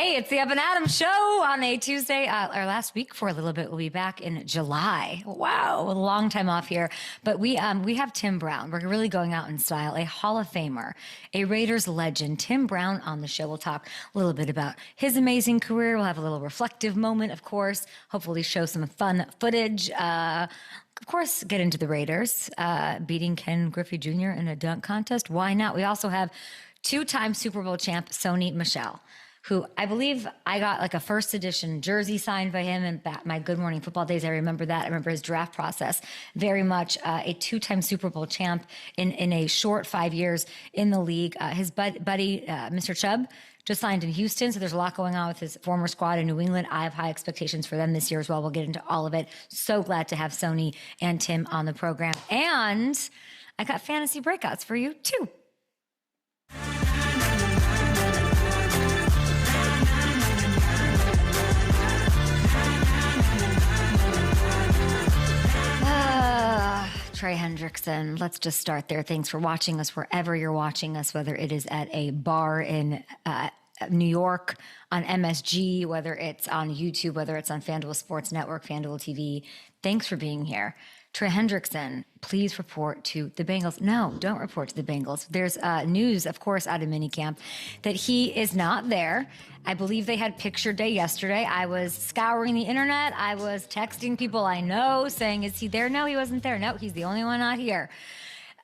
Hey, it's the Up and Adam show on a Tuesday. Our last week for a little bit. We'll be back in July. Wow, a long time off here. But we have Tim Brown. We're really going out in style. A Hall of Famer, a Raiders legend, Tim Brown on the show. We'll talk a little bit about his amazing career. We'll have a little reflective moment, of course. Hopefully show some fun footage. Of course, get into the Raiders, beating Ken Griffey Jr. in a dunk contest. Why not? We also have two-time Super Bowl champ Sony Michel, who I believe I got like a first edition jersey signed by him in my Good Morning Football days. I remember that. I remember his draft process very much. A two-time Super Bowl champ in a short 5 years in the league. His buddy, Mr. Chubb, just signed in Houston. So there's a lot going on with his former squad in New England. I have high expectations for them this year as well. We'll get into all of it. So glad to have Sony and Tim on the program. And I got fantasy breakouts for you too. Trey Hendrickson, let's just start there. Thanks for watching us wherever you're watching us, whether it is at a bar in New York, on MSG, whether it's on YouTube, whether it's on FanDuel Sports Network, FanDuel TV. Thanks for being here. Trey Hendrickson, please report to the Bengals. No, don't report to the Bengals. There's news, of course, out of minicamp that he is not there. I believe they had picture day yesterday. I was scouring the internet. I was texting people I know saying, is he there? No, he wasn't there. No, he's the only one not here.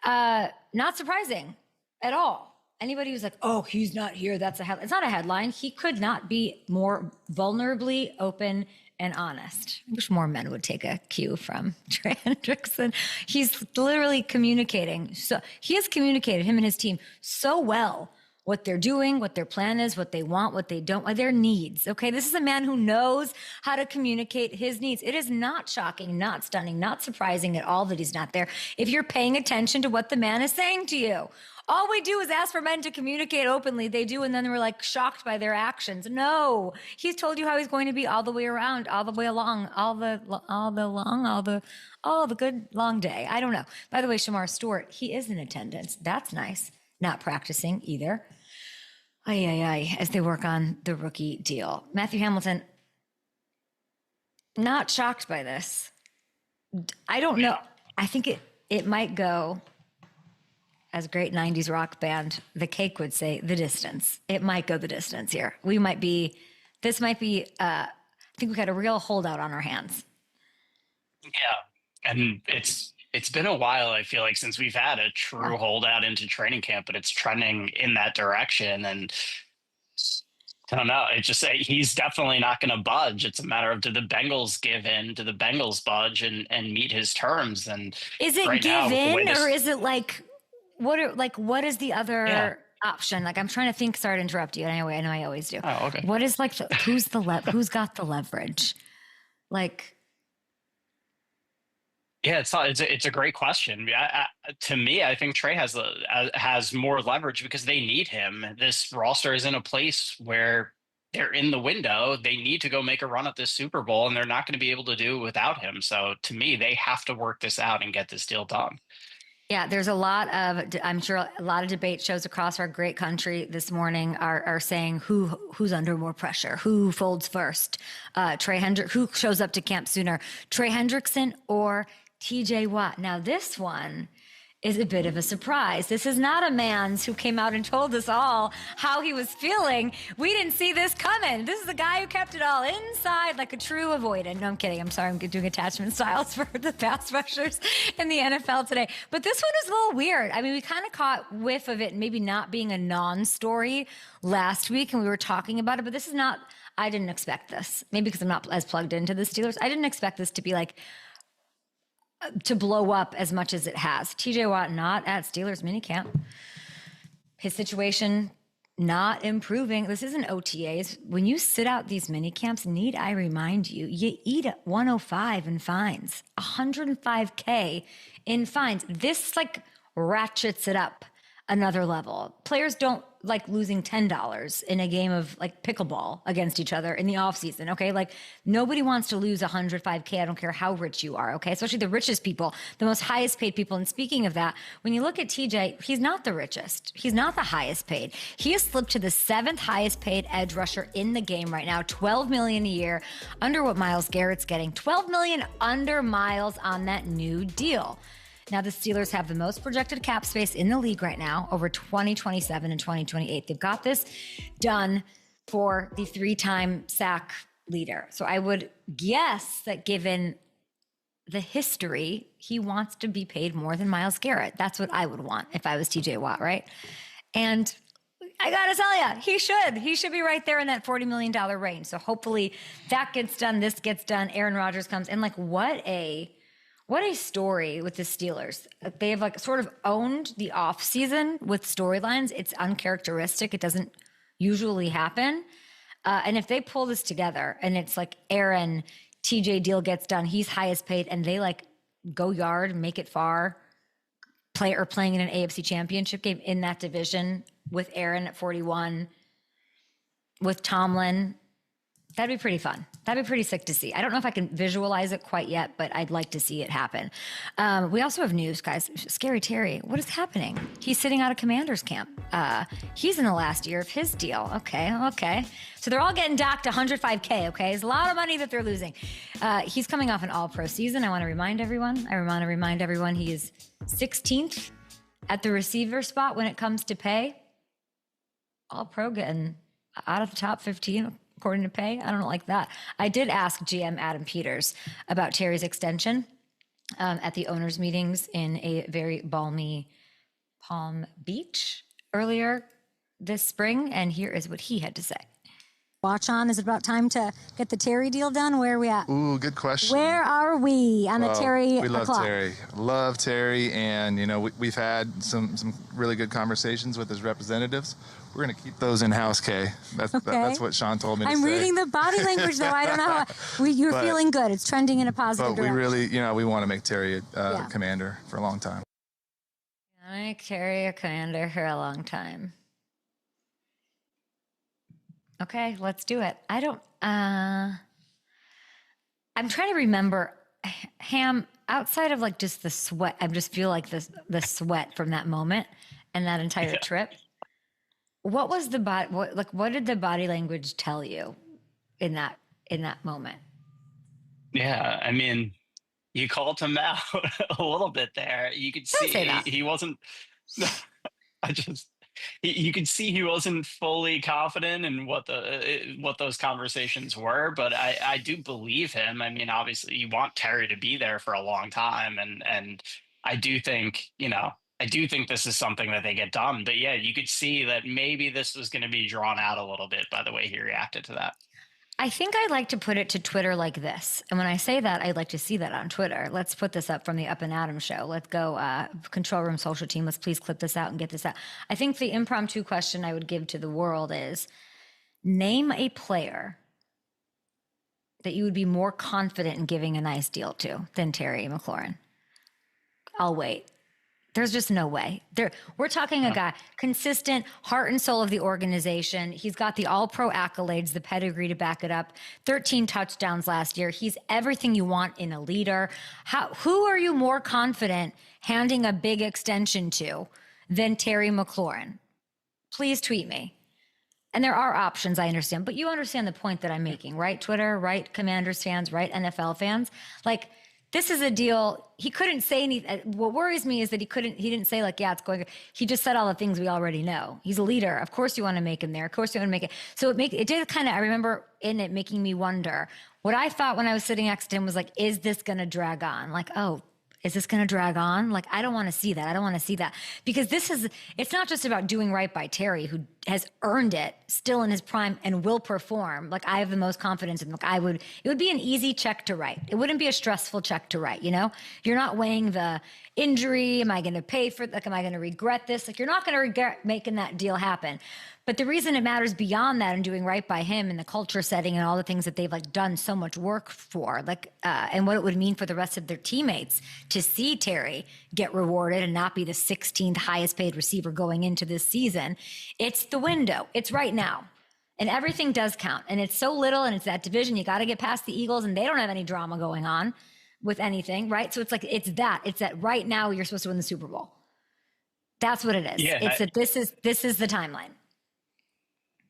Not surprising at all. Anybody who's like, oh, he's not here, that's a headline. It's not a headline. He could not be more vulnerably open and honest. I wish more men would take a cue from Trey Hendrickson. He's literally communicating. So he has communicated, him and his team, so well what they're doing, what their plan is, what they want, what they don't, their needs. Okay, this is a man who knows how to communicate his needs. It is not shocking, not stunning, not surprising at all that he's not there if you're paying attention to what the man is saying to you. All we do is ask for men to communicate openly. They do, and then we're like shocked by their actions. No, he's told you how he's going to be all the way around, all the way along, all the good long day. I don't know. By the way, Shamar Stewart, he is in attendance. That's nice. Not practicing either. As they work on the rookie deal. Matthew Hamilton, not shocked by this. I don't know. I think it might go, as great 90s rock band The Cake would say, the distance. It might go the distance here. I think we've got a real holdout on our hands. Yeah, and it's been a while, I feel like, since we've had a true holdout into training camp, but it's trending in that direction. And I don't know. It's just he's definitely not going to budge. It's a matter of, do the Bengals give in? Do the Bengals budge and meet his terms? And is it give in, or is it like what is the other option? Like, I'm trying to think. Sorry to interrupt you. Anyway, I know I always do. Oh, okay. What is like who's got the leverage? Like. Yeah, it's a great question. To me, I think Trey has more leverage because they need him. This roster is in a place where they're in the window. They need to go make a run at this Super Bowl, and they're not going to be able to do it without him. So to me, they have to work this out and get this deal done. Yeah, there's I'm sure a lot of debate shows across our great country this morning are saying who's under more pressure, who folds first, who shows up to camp sooner, Trey Hendrickson or TJ Watt. Now this one is a bit of a surprise. This is not a man who came out and told us all how he was feeling. We didn't see this coming. This is the guy who kept it all inside like a true avoidant. No, I'm kidding. I'm sorry. I'm doing attachment styles for the pass rushers in the NFL today. But this one is a little weird. I mean, we kind of caught whiff of it maybe not being a non-story last week, and we were talking about it, but this is not, I didn't expect this. Maybe because I'm not as plugged into the Steelers. I didn't expect this to be like, to blow up as much as it has. TJ Watt not at Steelers minicamp. His situation not improving. This isn't OTAs. When you sit out these minicamps, need I remind you, you eat at 105 in fines, 105K in fines. This like ratchets it up another level. Players don't like losing $10 in a game of like pickleball against each other in the off season. Okay. Like nobody wants to lose 105K. I don't care how rich you are. Okay. Especially the richest people, the most highest paid people. And speaking of that, when you look at TJ, he's not the richest. He's not the highest paid. He has slipped to the 7th highest paid edge rusher in the game right now, $12 million a year, under what Myles Garrett's getting. $12 million under Myles on that new deal. Now, the Steelers have the most projected cap space in the league right now, over 2027 and 2028. They've got this done for the 3-time sack leader. So I would guess that given the history, he wants to be paid more than Myles Garrett. That's what I would want if I was TJ Watt, right? And I got to tell you, he should. He should be right there in that $40 million range. So hopefully that gets done, this gets done, Aaron Rodgers comes. And like, what a story with the Steelers. They have like sort of owned the off season with storylines. It's uncharacteristic. It doesn't usually happen. And if they pull this together and it's like Aaron, TJ deal gets done, he's highest paid, and they like go yard, make it far, playing in an AFC championship game in that division with Aaron at 41, with Tomlin, that'd be pretty fun. That'd be pretty sick to see. I don't know if I can visualize it quite yet, but I'd like to see it happen. We also have news, guys. Scary Terry, what is happening? He's sitting out of Commander's camp. He's in the last year of his deal. Okay. So they're all getting docked $105K, okay? It's a lot of money that they're losing. He's coming off an all-pro season. I want to remind everyone. He is 16th at the receiver spot when it comes to pay. All-pro getting out of the top 15 according to pay. I don't like that. I did ask GM Adam Peters about Terry's extension at the owners' meetings in a very balmy Palm Beach earlier this spring, and here is what he had to say. Watch on. Is it about time to get the Terry deal done? Where are we at? Ooh, good question. Where are we on the Terry We love clock? Terry. Love Terry, and we've had some really good conversations with his representatives. We're going to keep those in-house, Kay. That's what Sean told me to say. I'm reading the body language, though. I don't know how. You're feeling good. It's trending in a positive direction. But we really, we want to make Terry a commander for a long time. Make Terry a commander for a long time. Okay, let's do it. I'm trying to remember, Ham, outside of like just the sweat, I just feel like the sweat from that moment and that entire trip. What was what did the body language tell you in that moment? Yeah, I mean, you called him out a little bit there. You could see he wasn't. You could see he wasn't fully confident in what those conversations were, but I do believe him. I mean, obviously, you want Terry to be there for a long time, and I do think this is something that they get done. But yeah, you could see that maybe this was going to be drawn out a little bit by the way he reacted to that. I think I like to put it to Twitter like this. And when I say that, I'd like to see that on Twitter. Let's put this up from the Up and Adam show. Let's go, Control Room Social Team. Let's please clip this out and get this out. I think the impromptu question I would give to the world is, name a player that you would be more confident in giving a nice deal to than Terry McLaurin. I'll wait. There's just no way. We're talking a guy, consistent, heart and soul of the organization. He's got the all-pro accolades, the pedigree to back it up. 13 touchdowns last year. He's everything you want in a leader. Who are you more confident handing a big extension to than Terry McLaurin? Please tweet me. And there are options, I understand. But you understand the point that I'm making, right, Twitter? Right, Commanders fans? Right, NFL fans? Like, this is a deal. He couldn't say anything. What worries me is that he didn't say like, yeah, it's going. He just said all the things we already know. He's a leader. Of course you want to make him there. Of course you want to make it. So it did kind of, I remember in it making me wonder what I thought when I was sitting next to him was like, is this going to drag on? Like, oh, is this going to drag on? Like, I don't want to see that. I don't want to see that because it's not just about doing right by Terry, who has earned it still in his prime and will perform. Like, I have the most confidence in him. Like, it would be an easy check to write. It wouldn't be a stressful check to write. You're not weighing the injury. Am I going to pay for it? Like, am I going to regret this? Like, you're not going to regret making that deal happen. But the reason it matters beyond that and doing right by him and the culture setting and all the things that they've like done so much work for, like, and what it would mean for the rest of their teammates to see Terry get rewarded and not be the 16th highest paid receiver going into this season. It's the window. It's right now. And everything does count. And it's so little, and it's that division. You got to get past the Eagles, and they don't have any drama going on with anything, right? So it's like, it's that right now you're supposed to win the Super Bowl. That's what it is. Yeah, it's that this is the timeline.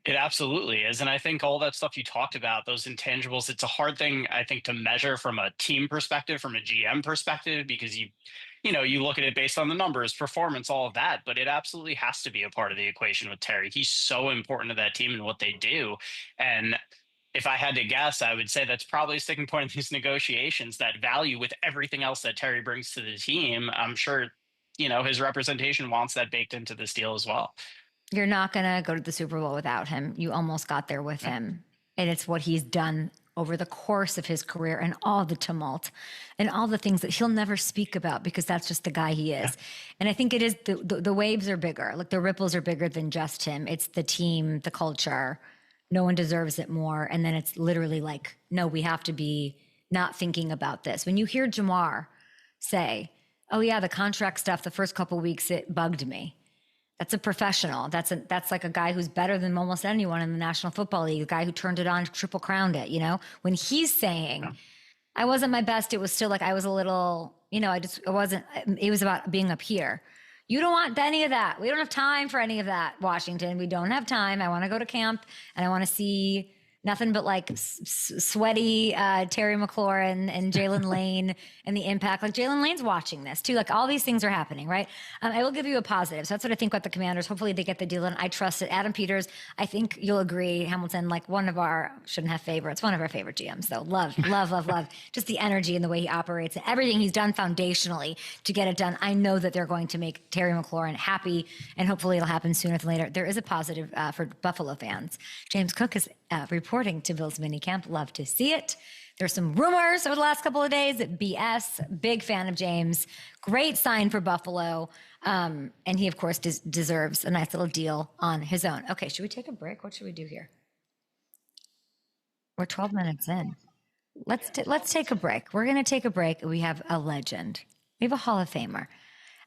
It absolutely is. And I think all that stuff you talked about, those intangibles, it's a hard thing, I think, to measure from a team perspective, from a GM perspective, because you look at it based on the numbers, performance, all of that, but it absolutely has to be a part of the equation with Terry. He's so important to that team and what they do. And if I had to guess, I would say that's probably a sticking point in these negotiations, that value with everything else that Terry brings to the team. I'm sure, his representation wants that baked into this deal as well. You're not going to go to the Super Bowl without him. You almost got there with him. And it's what he's done over the course of his career and all the tumult and all the things that he'll never speak about because that's just the guy he is. Yeah. And I think it is the waves are bigger. Like the ripples are bigger than just him. It's the team, the culture. No one deserves it more. And then it's literally like, no, we have to be not thinking about this. When you hear Jamar say, oh yeah, the contract stuff, the first couple of weeks, it bugged me. That's a professional. That's like a guy who's better than almost anyone in the National Football League, a guy who turned it on, triple crowned it, When he's saying, I wasn't my best, it was still like I was a little, it was about being up here. You don't want any of that. We don't have time for any of that, Washington. We don't have time. I want to go to camp and I want to see nothing but like sweaty Terry McLaurin and Jalen Lane and the impact. Like Jalen Lane's watching this too. Like all these things are happening, right? I will give you a positive. So that's what I think about the Commanders. Hopefully they get the deal and I trust it. Adam Peters, I think you'll agree, Hamilton, like one of our favorite GMs though. Love. Just the energy and the way he operates and everything he's done foundationally to get it done. I know that they're going to make Terry McLaurin happy and hopefully it'll happen sooner than later. There is a positive for Buffalo fans. James Cook is reporting to Bill's minicamp. Love to see it. There's some rumors over the last couple of days that BS. Big fan of James. Great sign for Buffalo. And he, of course, deserves a nice little deal on his own. Okay, should we take a break? What should we do here? We're 12 minutes in. Let's take a break. We're going to take a break. We have a legend. We have a Hall of Famer.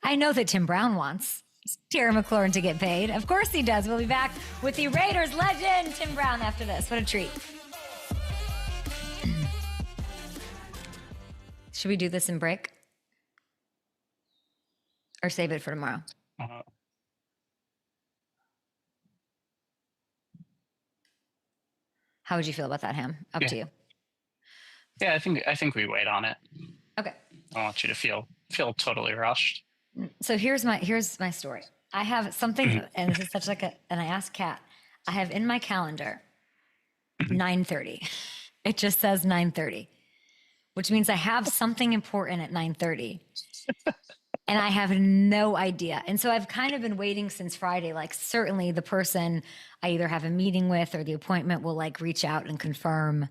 I know that Tim Brown wants Terry McLaurin to get paid. Of course he does. We'll be back with the Raiders legend, Tim Brown, after this. What a treat. Should we do this in break? Or save it for tomorrow? How would you feel about that, Ham? Up to you. Yeah, I think we wait on it. Okay. I don't want you to feel totally rushed. So here's my story. I have something, and this is such like and I asked Kat, I have in my calendar 9:30. It just says 9:30, which means I have something important at 9:30. And I have no idea. And so I've kind of been waiting since Friday. Like certainly the person I either have a meeting with or the appointment will like reach out and confirm.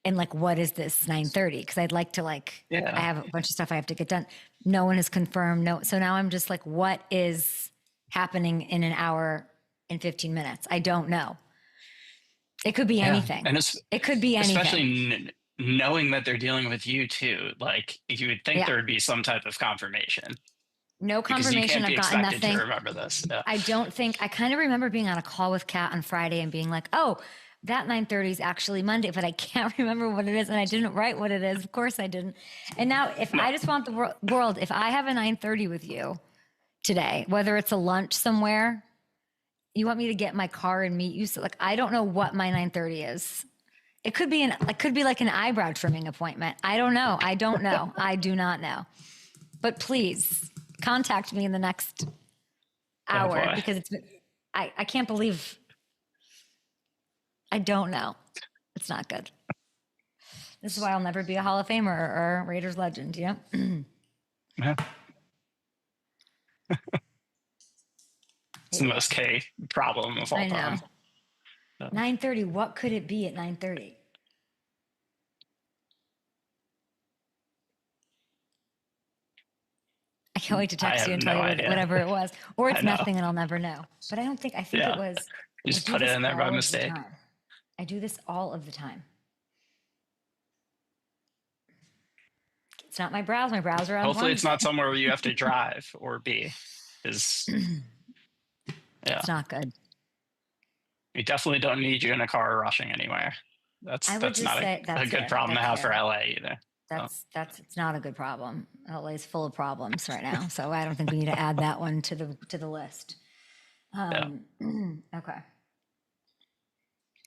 And like, what is this 9:30? Because I'd like to I have a bunch of stuff I have to get done. No one has confirmed. No. So now I'm just like, what is happening in an hour and 15 minutes? I don't know. It could be anything. And it could be anything. Especially knowing that they're dealing with you too. Like you would think there would be some type of confirmation. No confirmation. I've gotten nothing. To remember this. Yeah. I don't think, I kind of remember being on a call with Kat on Friday and being like, oh, that 9:30 is actually Monday, but I can't remember what it is. And I didn't write what it is. Of course I didn't. And now I just want the world, if I have a 9:30 with you today, whether it's a lunch somewhere, you want me to get in my car and meet you. So like, I don't know what my 9:30 is. It could be like an eyebrow trimming appointment. I don't know. I do not know, but please contact me in the next hour because I can't believe I don't know. It's not good. This is why I'll never be a Hall of Famer or a Raiders legend, you know? Yeah. It's the most K problem of all time. So. 9:30, what could it be at 9:30? I can't wait to text I you and have tell no you idea. whatever it was. Or it's I know. nothing and I'll never know. But I think Yeah. it was. You just I do put it this in there by all of the mistake. time. I do this all of the time. It's not my browser. My browser on Hopefully it's one. not somewhere where you have to drive or be. Is yeah. It's not good. We definitely don't need you in a car rushing anywhere. That's I would that's just not say a that's good fair. problem to That's have for fair. LA either. It's not a good problem. LA is full of problems right now, so I don't think we need to add that one to the list. Okay.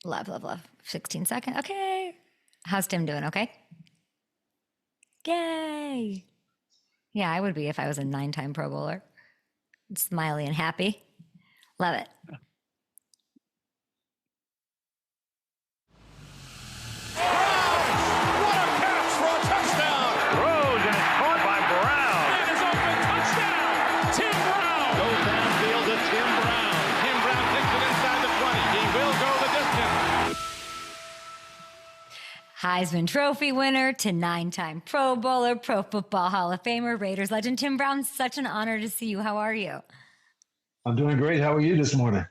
Love. 16 seconds. Okay. How's Tim doing? Okay. Yay. Yeah, I would be if I was a 9-time Pro Bowler. Smiley and happy. Love it. Heisman Trophy winner to 9-time Pro Bowler, Pro Football Hall of Famer, Raiders legend Tim Brown. Such an honor to see you. How are you? I'm doing great. How are you this morning?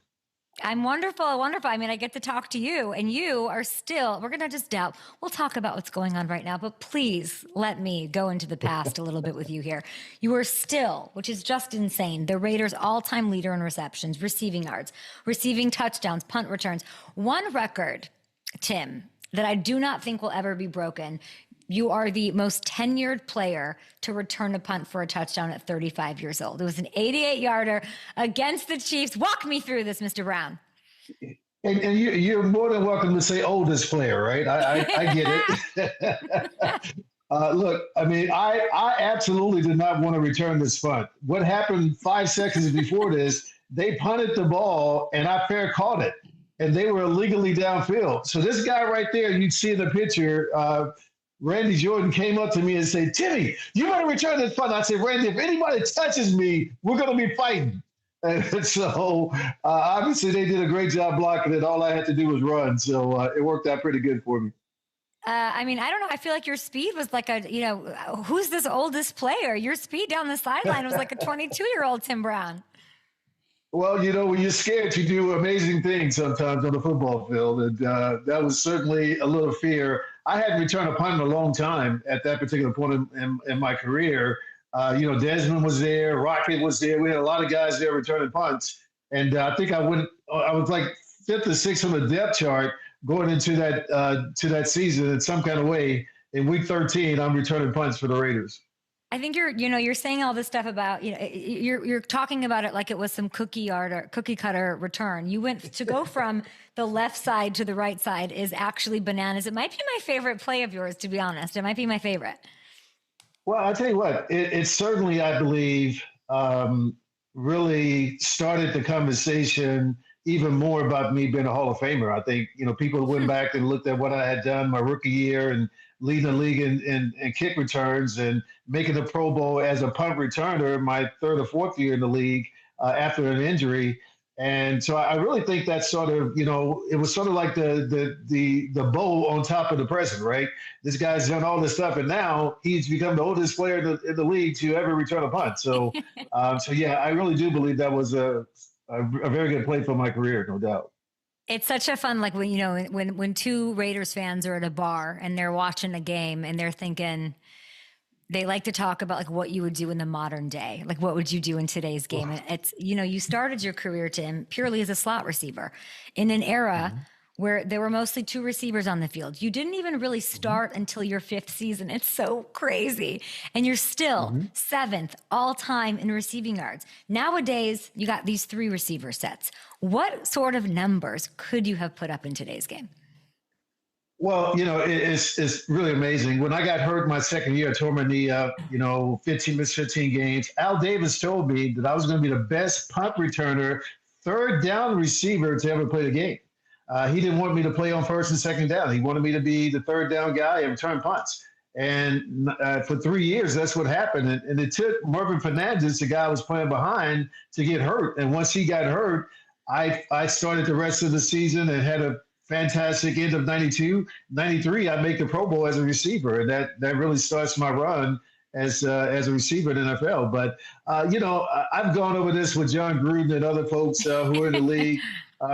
I'm wonderful. I mean, I get to talk to you, and you are still, we're going to just doubt. We'll talk about what's going on right now, but please let me go into the past a little bit with you here. You are still, which is just insane, the Raiders' all-time leader in receptions, receiving yards, receiving touchdowns, punt returns. One record, Tim, that I do not think will ever be broken. You are the most tenured player to return a punt for a touchdown at 35 years old. It was an 88-yarder against the Chiefs. Walk me through this, Mr. Brown. And you're more than welcome to say oldest player, right? I get it. Look, I mean, I absolutely did not want to return this punt. What happened 5 seconds before this, they punted the ball, and I fair caught it. And they were illegally downfield. So this guy right there, you'd see in the picture, Randy Jordan came up to me and said, "Timmy, you better return this punt." I said, "Randy, if anybody touches me, we're going to be fighting." And so obviously they did a great job blocking it. All I had to do was run. So it worked out pretty good for me. I mean, I don't know. I feel like your speed was like who's this oldest player? Your speed down the sideline was like a 22-year-old Tim Brown. Well, when you're scared, you do amazing things sometimes on the football field. And that was certainly a little fear. I hadn't returned a punt in a long time at that particular point in my career. Desmond was there. Rocket was there. We had a lot of guys there returning punts. And I think I was like 5th or 6th on the depth chart going into that season in some kind of way. In week 13, I'm returning punts for the Raiders. I think you're saying all this stuff about, you're talking about it like it was some cookie cutter return. You went to go from the left side to the right side is actually bananas. It might be my favorite play of yours, to be honest. It might be my favorite. Well, I'll tell you what, it certainly, I believe, really started the conversation even more about me being a Hall of Famer. I think, people went back and looked at what I had done my rookie year and leading the league in kick returns and making the Pro Bowl as a punt returner my 3rd or 4th year in the league after an injury. And so I really think that's sort of, it was sort of like the bow on top of the present, right? This guy's done all this stuff, and now he's become the oldest player in the league to ever return a punt. So, yeah, I really do believe that was a very good play for my career, no doubt. It's such a fun, like when two Raiders fans are at a bar and they're watching a game and they're thinking, they like to talk about like what you would do in the modern day. Like what would you do in today's game? Wow. It's, you started your career, Tim, purely as a slot receiver in an era where there were mostly 2 receivers on the field. You didn't even really start until your 5th season. It's so crazy. And you're still 7th all time in receiving yards. Nowadays, you got these 3 receiver sets. What sort of numbers could you have put up in today's game? Well, it's really amazing. When I got hurt my second year, I tore my knee up, 15 games. Al Davis told me that I was going to be the best punt returner, 3rd down receiver to ever play the game. He didn't want me to play on 1st and 2nd down. He wanted me to be the 3rd down guy and return punts. And for 3 years, that's what happened. And it took Marvin Fernandez, the guy I was playing behind, to get hurt. And once he got hurt, I started the rest of the season and had a fantastic end of 92. 93, I make the Pro Bowl as a receiver. And that really starts my run as a receiver in the NFL. But I've gone over this with John Gruden and other folks who are in the league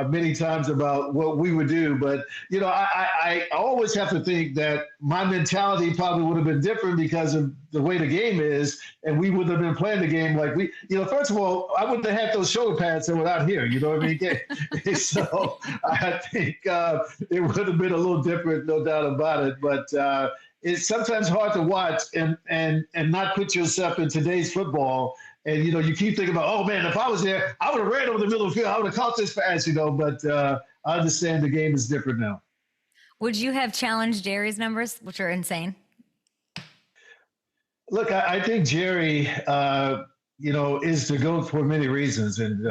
many times about what we would do. But I always have to think that my mentality probably would have been different because of the way the game is, and we would have been playing the game like we. First of all, I wouldn't have had those shoulder pads that were out here. You know what I mean? So I think it would have been a little different, no doubt about it. But it's sometimes hard to watch and not put yourself in today's football. And, you keep thinking about, oh, man, if I was there, I would have ran over the middle of the field. I would have caught this pass, But I understand the game is different now. Would you have challenged Jerry's numbers, which are insane? Look, I think Jerry, is the GOAT for many reasons. And,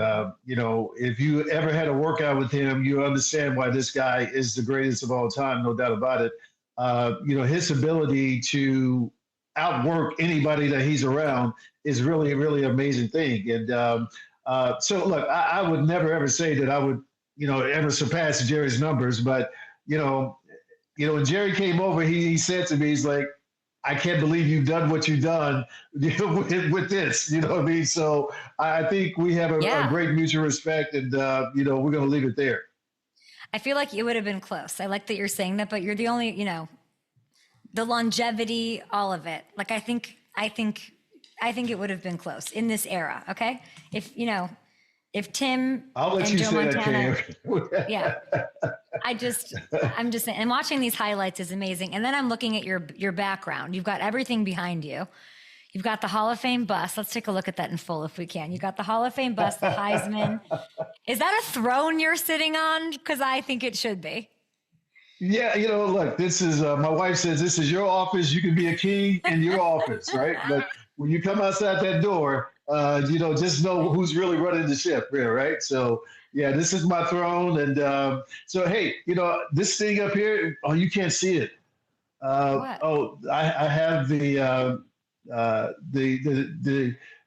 if you ever had a workout with him, you understand why this guy is the greatest of all time, no doubt about it. His ability to outwork anybody that he's around is really a really amazing thing. And so, look, I would never, ever say that I would, ever surpass Jerry's numbers. But, when Jerry came over, he said to me, he's like, I can't believe you've done what you've done with this. You know what I mean? So I think we have a great mutual respect, and, we're going to leave it there. I feel like it would have been close. I like that you're saying that, but you're the only, the longevity, all of it. Like, I think it would have been close in this era. Okay. If Tim I'll let and you Joe say Montana, that, yeah, I'm just saying, and watching these highlights is amazing. And then I'm looking at your background. You've got everything behind you. You've got the Hall of Fame bus. Let's take a look at that in full if we can. You got the Hall of Fame bus, the Heisman. Is that a throne you're sitting on? Because I think it should be. Yeah, look, this is, my wife says, this is your office. You can be a king in your office, right? But when you come outside that door, just know who's really running the ship here, right? So, yeah, this is my throne. And so, hey, this thing up here, oh, you can't see it. Oh, I have they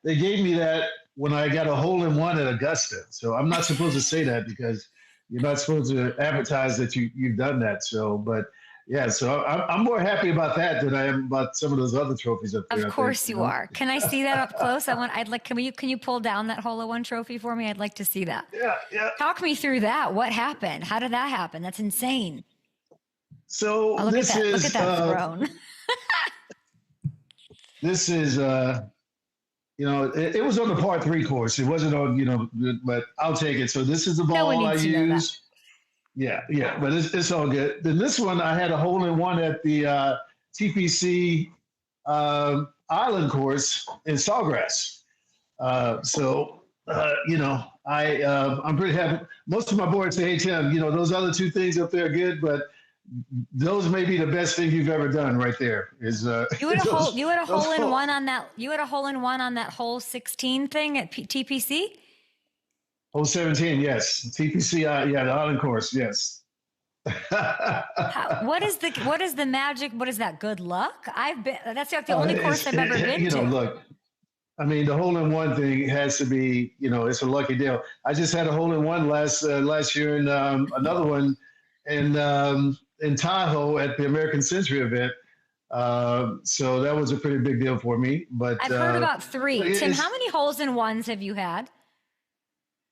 gave me that when I got a hole-in-one at Augusta. So I'm not supposed to say that because you're not supposed to advertise that you've done that. So, but yeah, so I'm more happy about that than I am about some of those other trophies up there. Of course you are. Can I see that up close? Can you pull down that hole-in-one trophy for me? I'd like to see that. Yeah. Talk me through that. What happened? How did that happen? That's insane. So look at that throne. This is, it was on the par 3 course. It wasn't on, but I'll take it. So this is the ball I use. Yeah, but it's all good. Then this one, I had a hole-in-one at the TPC Island course in Sawgrass. I'm pretty happy. Most of my boys say, hey, Tim, those other 2 things up there are good, but those may be the best thing you've ever done right there. Is you had a hole-in-one on that? You had a hole-in-one on that hole 16 thing at TPC? Hole 17, yes. TPC, the Island course, yes. What is the magic? What is that? Good luck? That's like the only course I've ever been to. Look, I mean, the hole-in-one thing has to be, it's a lucky deal. I just had a hole-in-one last year, and another one in Tahoe at the American Century event. So that was a pretty big deal for me. But I've heard about 3. Tim, how many holes-in-ones have you had?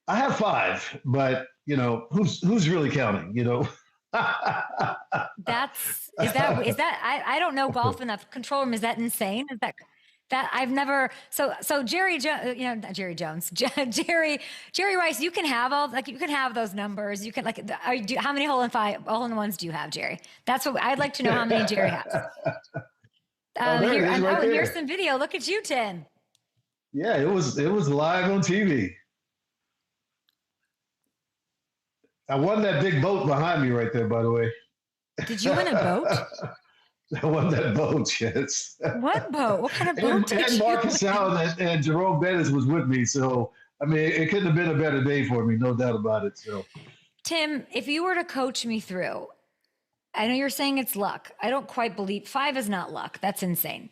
I have 5, but who's really counting? I don't know golf enough. Control room, is that insane? Is that I've never so Jerry not Jerry Jones, Jerry Rice, you can have you can have those numbers. You can how many hole-in-ones do you have, Jerry? That's what I'd like to know, how many Jerry has. Here's some video. Look at you, Tim. Yeah, it was live on TV. I won that big boat behind me right there, by the way. Did you win a boat? I won that boat, yes. What boat? What kind of boat did you win? Marcus Allen and Jerome Bettis was with me. So, I mean, it couldn't have been a better day for me, no doubt about it. So, Tim, if you were to coach me through, I know you're saying it's luck. I don't quite believe 5 is not luck. That's insane.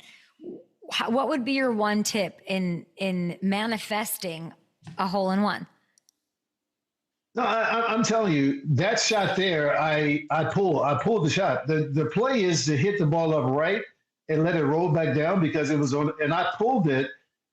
What would be your one tip in manifesting a hole-in-one? No, I'm telling you, that shot there, I pulled the shot. The play is to hit the ball up right and let it roll back down because it was on, and I pulled it,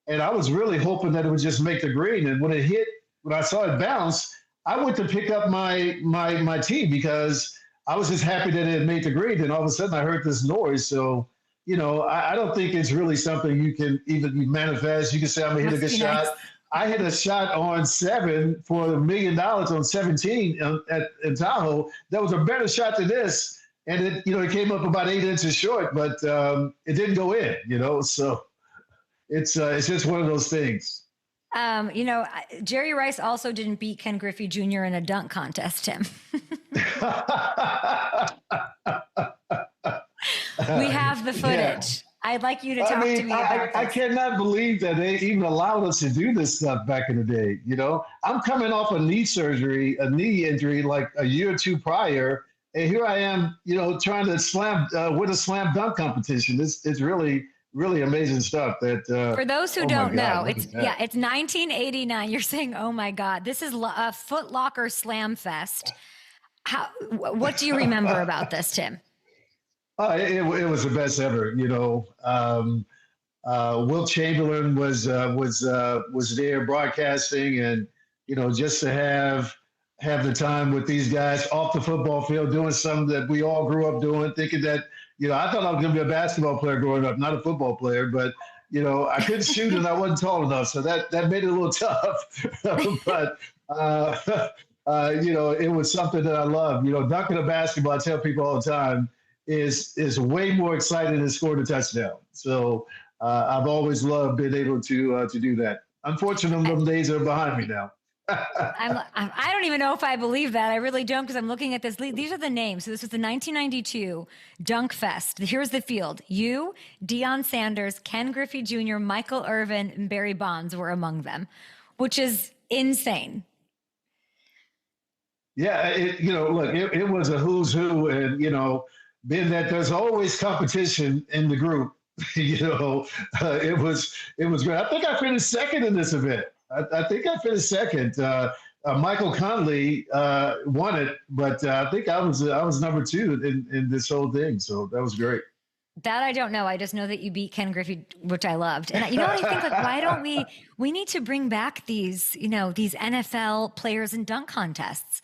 and I was really hoping that it would just make the green. And when it hit, when I saw it bounce, I went to pick up my tee because I was just happy that it made the green. And all of a sudden I heard this noise. So, I don't think it's really something you can even manifest. You can say, I'm going to hit a good shot. Nice. I hit a shot on 7 for $1 million on 17 in Tahoe. That was a better shot than this. And it came up about 8 inches short, but it didn't go in, so it's just one of those things. Jerry Rice also didn't beat Ken Griffey Jr. in a dunk contest, Tim. We have the footage. Yeah. I'd like you to talk to me about I cannot believe that they even allowed us to do this stuff back in the day. I'm coming off a knee injury like a year or two prior, and here I am, trying to win a slam dunk competition. It's really, really amazing stuff. That for those who don't know, it's 1989. You're saying, "Oh my God, this is a Foot Locker Slam Fest." What do you remember about this, Tim? It was the best ever. Wilt Chamberlain was there broadcasting, and just to have the time with these guys off the football field doing something that we all grew up doing, thinking that I thought I was going to be a basketball player growing up, not a football player, but I couldn't shoot and I wasn't tall enough, so that made it a little tough. But it was something that I loved. Dunking a basketball, I tell people all the time, is way more exciting than scoring a touchdown. So I've always loved being able to do that. Unfortunately, those days are behind me now. I don't even know if I believe that. I really don't, because I'm looking at this. These are the names. So this was the 1992 Dunk Fest. Here's the field. You, Deion Sanders, Ken Griffey Jr., Michael Irvin, and Barry Bonds were among them, which is insane. Yeah, look, it was a who's who, and being that there's always competition in the group, it was great. I think I finished second in this event. I think I finished second. Michael Conley won it, but I think I was number 2 in this whole thing. So that was great. That I don't know. I just know that you beat Ken Griffey, which I loved. And what I think, why don't we need to bring back these NFL players in dunk contests?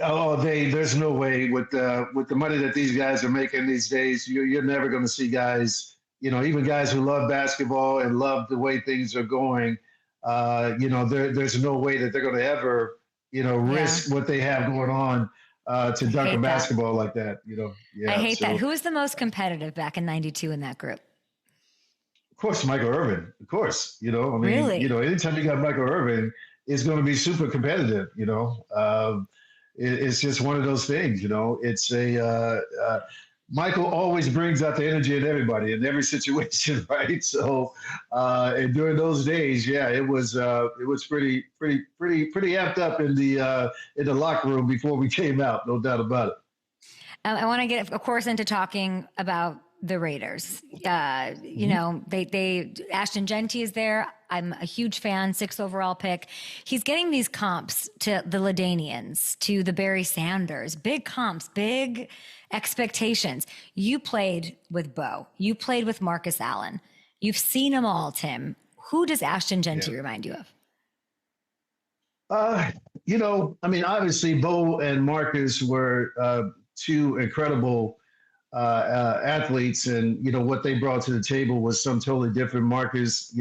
Oh, there's no way with the money that these guys are making these days. You're never going to see guys, even guys who love basketball and love the way things are going. There's no way that they're going to ever, risk what they have going on to dunk a basketball like that. I hate that. Who was the most competitive back in '92 in that group? Of course, Michael Irvin. Of course, really? Anytime you got Michael Irvin, it's going to be super competitive. It's just one of those things, It's Michael always brings out the energy in everybody in every situation, right? So, and during those days, it was pretty amped up in the locker room before we came out, no doubt about it. I want to get, of course, into talking about the Raiders. They Ashton Genty is there. I'm a huge fan, 6th overall pick. He's getting these comps to the LaDainians, to the Barry Sanders, big comps, big expectations. You played with Bo. You played with Marcus Allen. You've seen them all, Tim. Who does Ashton Genty remind you of? Obviously Bo and Marcus were 2 incredible athletes, and what they brought to the table was something totally different. Marcus,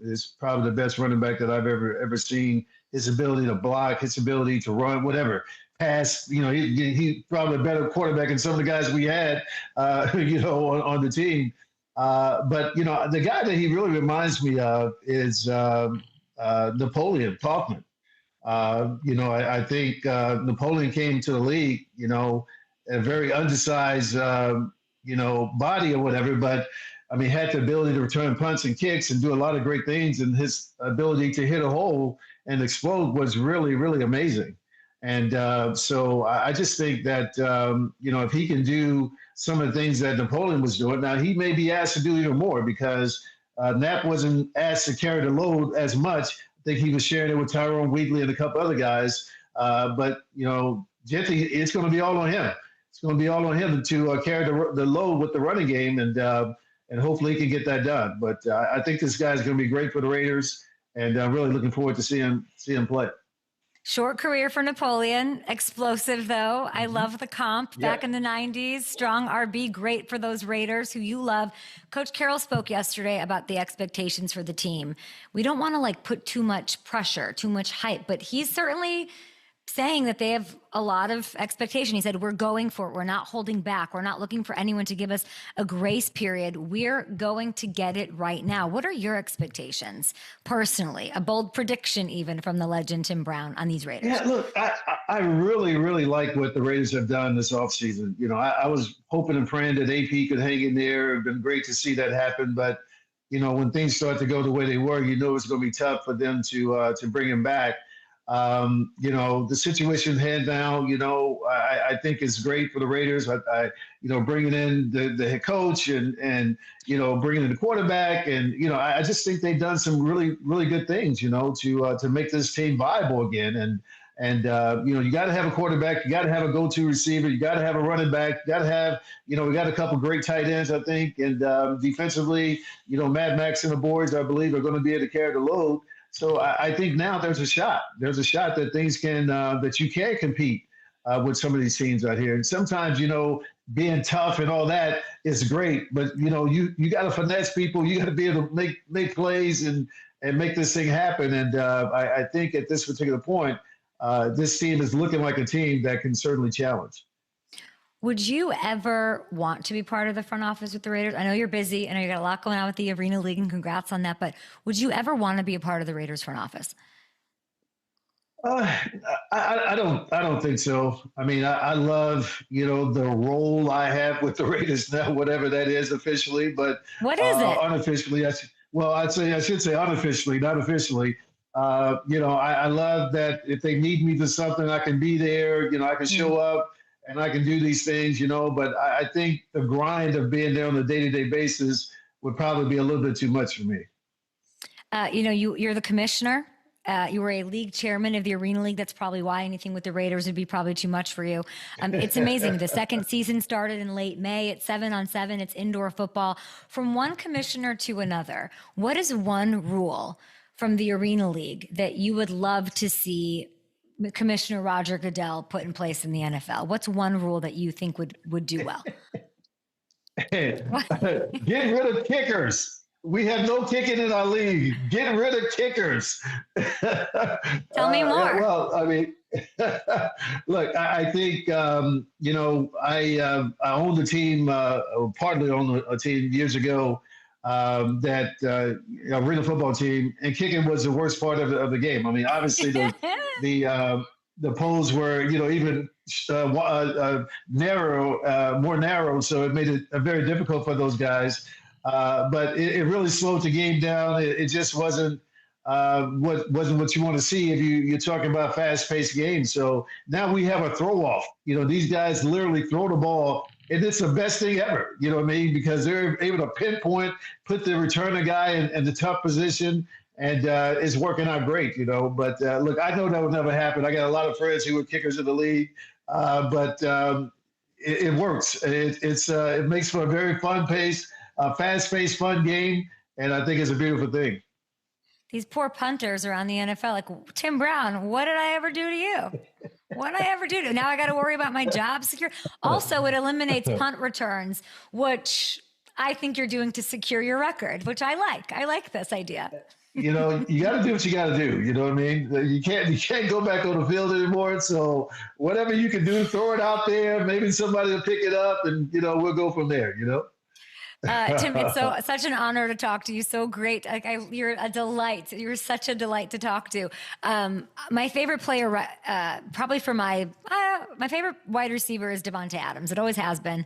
is probably the best running back that I've ever seen. His ability to block, his ability to run, whatever, pass. He's probably a better quarterback than some of the guys we had, on the team. But the guy that he really reminds me of is Napoleon Kaufman. I think Napoleon came to the league, a very undersized, body or whatever, but had the ability to return punts and kicks and do a lot of great things. And his ability to hit a hole and explode was really, really amazing. And so I just think that, if he can do some of the things that Napoleon was doing, now he may be asked to do even more because Knapp wasn't asked to carry the load as much. I think he was sharing it with Tyrone Wheatley and a couple other guys. But Genty, it's going to be all on him. it's going to be all on him to carry the load with the running game, and hopefully he can get that done. But I think this guy's going to be great for the Raiders, and I'm really looking forward to see him play. Short career for Napoleon. Explosive, though. I love the comp back in the 90s. Strong RB, great for those Raiders who you love. Coach Carroll spoke yesterday about the expectations for the team. We don't want to put too much pressure, too much hype, but he's certainly saying that they have a lot of expectation. He said, we're going for it. We're not holding back. We're not looking for anyone to give us a grace period. We're going to get it right now. What are your expectations personally? A bold prediction even from the legend Tim Brown on these Raiders. Yeah, look, I really, really like what the Raiders have done this offseason. I was hoping and praying that AP could hang in there. It's been great to see that happen. But, when things start to go the way they were, it's going to be tough for them to bring him back. The situation hand now, I think is great for the Raiders. Bringing in the head coach and bringing in the quarterback. And, I just think they've done some really, really good things, to make this team viable again. And you got to have a quarterback. You got to have a go-to receiver. You got to have a running back. You got to have, we got a couple great tight ends, I think. And defensively, Mad Max and the boys, I believe, are going to be able to carry the load. So I think now there's a shot. There's a shot that things can that you can compete with some of these teams out here. And sometimes, being tough and all that is great, but you got to finesse people. You got to be able to make plays and make this thing happen. And I think at this particular point, this team is looking like a team that can certainly challenge. Would you ever want to be part of the front office with the Raiders? I know you're busy. I know you got a lot going on with the Arena League, and congrats on that. But would you ever want to be a part of the Raiders front office? I don't think so. I mean, I love, the role I have with the Raiders now, whatever that is officially. But what is it? Unofficially, I should say unofficially, not officially. I love that if they need me for something, I can be there. I can show up. And I can do these things, but I think the grind of being there on a day-to-day basis would probably be a little bit too much for me. You're the commissioner. You were a league chairman of the Arena League. That's probably why anything with the Raiders would be probably too much for you. It's amazing. The second season started in late May. It's 7-on-7. It's indoor football. From one commissioner to another, what is one rule from the Arena League that you would love to see Commissioner Roger Goodell put in place in the NFL? What's one rule that you think would do well? Get rid of kickers. We have no kicking in our league. Get rid of kickers. Tell me more. Well, I mean, look, I think, I owned a team, partly owned a team years ago, that arena football team, and kicking was the worst part of the game. I mean, obviously the poles were even more narrow, so it made it very difficult for those guys. But it really slowed the game down. It just wasn't what you want to see if you're talking about fast-paced games. So now we have a throw-off. These guys literally throw the ball. And it's the best thing ever, you know what I mean? Because they're able to pinpoint, put the returner guy in the tough position, and it's working out great, But look, I know that would never happen. I got a lot of friends who were kickers in the league, but it works. It makes for a very fast-paced, fun game, and I think it's a beautiful thing. These poor punters around the NFL, like, Tim Brown, what did I ever do to you? What did I ever do to you? Now I got to worry about my job security. Also, it eliminates punt returns, which I think you're doing to secure your record, which I like. I like this idea. You got to do what you got to do. You know what I mean? You can't go back on the field anymore. So whatever you can do, throw it out there. Maybe somebody will pick it up, and we'll go from there. Tim, it's such an honor to talk to you. So great. You're a delight. You're such a delight to talk to. My favorite player, probably for my favorite wide receiver is Devontae Adams. It always has been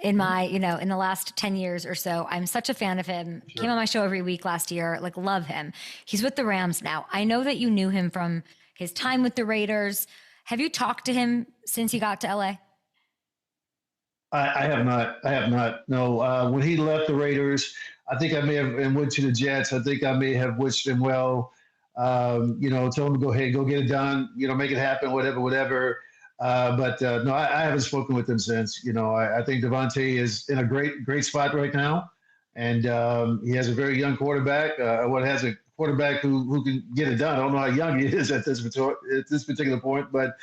in my, in the last 10 years or so. I'm such a fan of him. Sure. Came on my show every week last year. Love him. He's with the Rams now. I know that you knew him from his time with the Raiders. Have you talked to him since he got to LA? I have not. No. When he left the Raiders, I think I may have and went to the Jets. I think I may have wished him well. Told him to go ahead, go get it done. Make it happen. Whatever. But no, I haven't spoken with him since. I think Devontae is in a great spot right now, and he has a very young quarterback. Has a quarterback who can get it done. I don't know how young he is at this particular point, but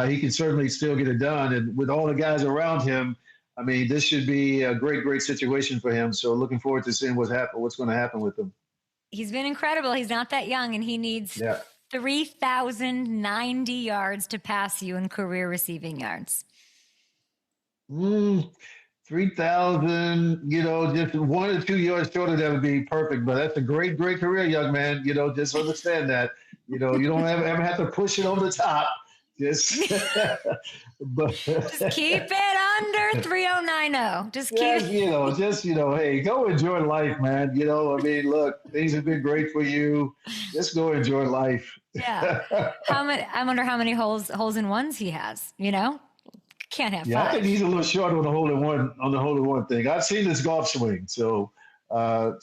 he can certainly still get it done. And with all the guys around him, I mean, this should be a great situation for him. So looking forward to seeing what's going to happen with him. He's been incredible. He's not that young, and he needs 3,090 yards to pass you in career receiving yards. 3,000, just 1 or 2 yards short of that would be perfect. But that's a great career, young man. Just understand that. You don't ever have to push it over the top. Just keep it under 3,090. Just keep. Hey, go enjoy life, man. I mean, look, things have been great for you. Just go enjoy life. Yeah. I wonder how many holes in ones he has. Can't have 5. I think he's a little short on the hole in one thing. I've seen his golf swing, so I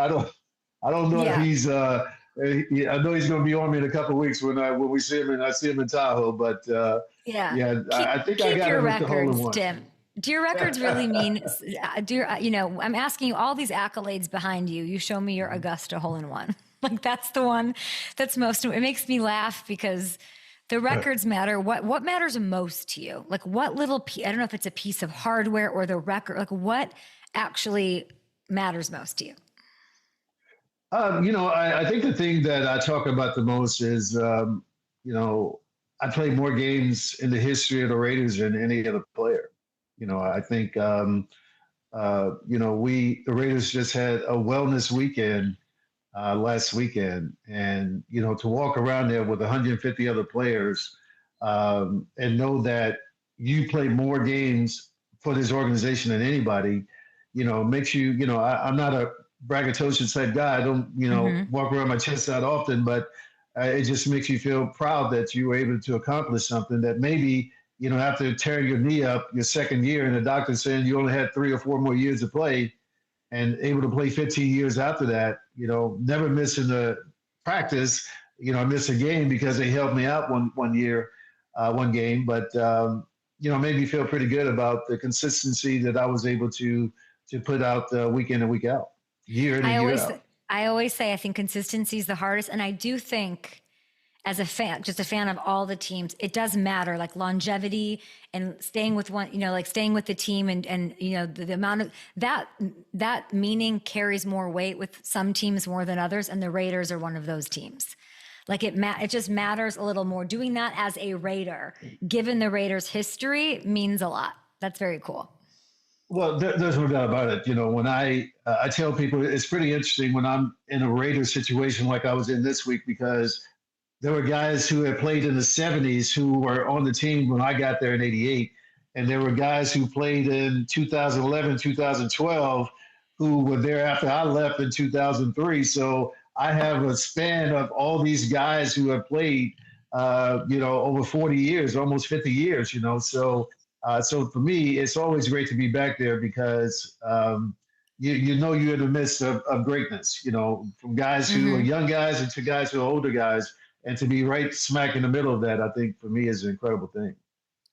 don't know if he's. I know he's going to be on me in a couple of weeks when we see him, and I see him in Tahoe. But I think I got your him with the hole in records, one. Tim. Do your records really mean? I'm asking you all these accolades behind you. You show me your Augusta hole in one. Like that's the one that's most. It makes me laugh because the records matter. What matters most to you? Like what little I don't know if it's a piece of hardware or the record. Like what actually matters most to you? I think the thing that I talk about the most is, I played more games in the history of the Raiders than any other player. I think, the Raiders just had a wellness weekend last weekend. And, to walk around there with 150 other players and know that you play more games for this organization than anybody, makes you, I'm not a braggadocious type guy. I don't, walk around my chest out often, but it just makes you feel proud that you were able to accomplish something that maybe, after tearing your knee up your second year and the doctor saying you only had 3 or 4 more years to play and able to play 15 years after that, never missing the practice, I missed a game because they helped me out one game, but, made me feel pretty good about the consistency that I was able to put out week in and week out. I always say I think consistency is the hardest. And I do think as a fan, just a fan of all the teams, it does matter, like longevity and staying with one, staying with the team and the amount of that meaning carries more weight with some teams more than others. And the Raiders are one of those teams. Like it just matters a little more. Doing that as a Raider, given the Raiders' history, means a lot. That's very cool. Well, there's no doubt about it. When I tell people it's pretty interesting when I'm in a Raiders situation like I was in this week, because there were guys who had played in the 70s who were on the team when I got there in 88. And there were guys who played in 2011, 2012, who were there after I left in 2003. So I have a span of all these guys who have played, over 40 years, almost 50 years, So for me, it's always great to be back there because you're in the midst of greatness, from guys who are young guys and to guys who are older guys. And to be right smack in the middle of that, I think for me is an incredible thing.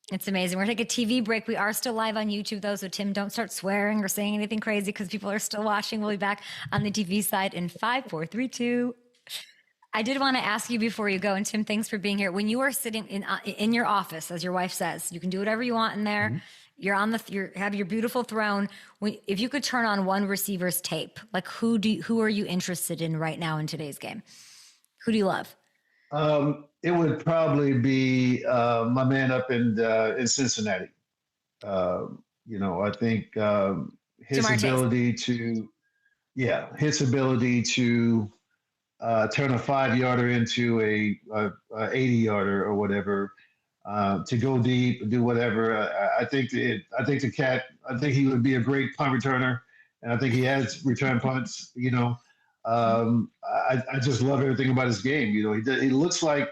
It's amazing. We're going to take a TV break. We are still live on YouTube, though. So, Tim, don't start swearing or saying anything crazy because people are still watching. We'll be back on the TV side in 5, 4, 3, 2. I did want to ask you before you go, and Tim, thanks for being here. When you are sitting in your office, as your wife says, you can do whatever you want in there. Mm-hmm. You're you have your beautiful throne. If you could turn on one receiver's tape, like who are you interested in right now in today's game? Who do you love? It would probably be my man up in Cincinnati. I think his ability to turn a 5-yarder into a 80-yarder or whatever, to go deep and do whatever. I think he would be a great punt returner, and I think he has returned punts. I just love everything about his game. He looks like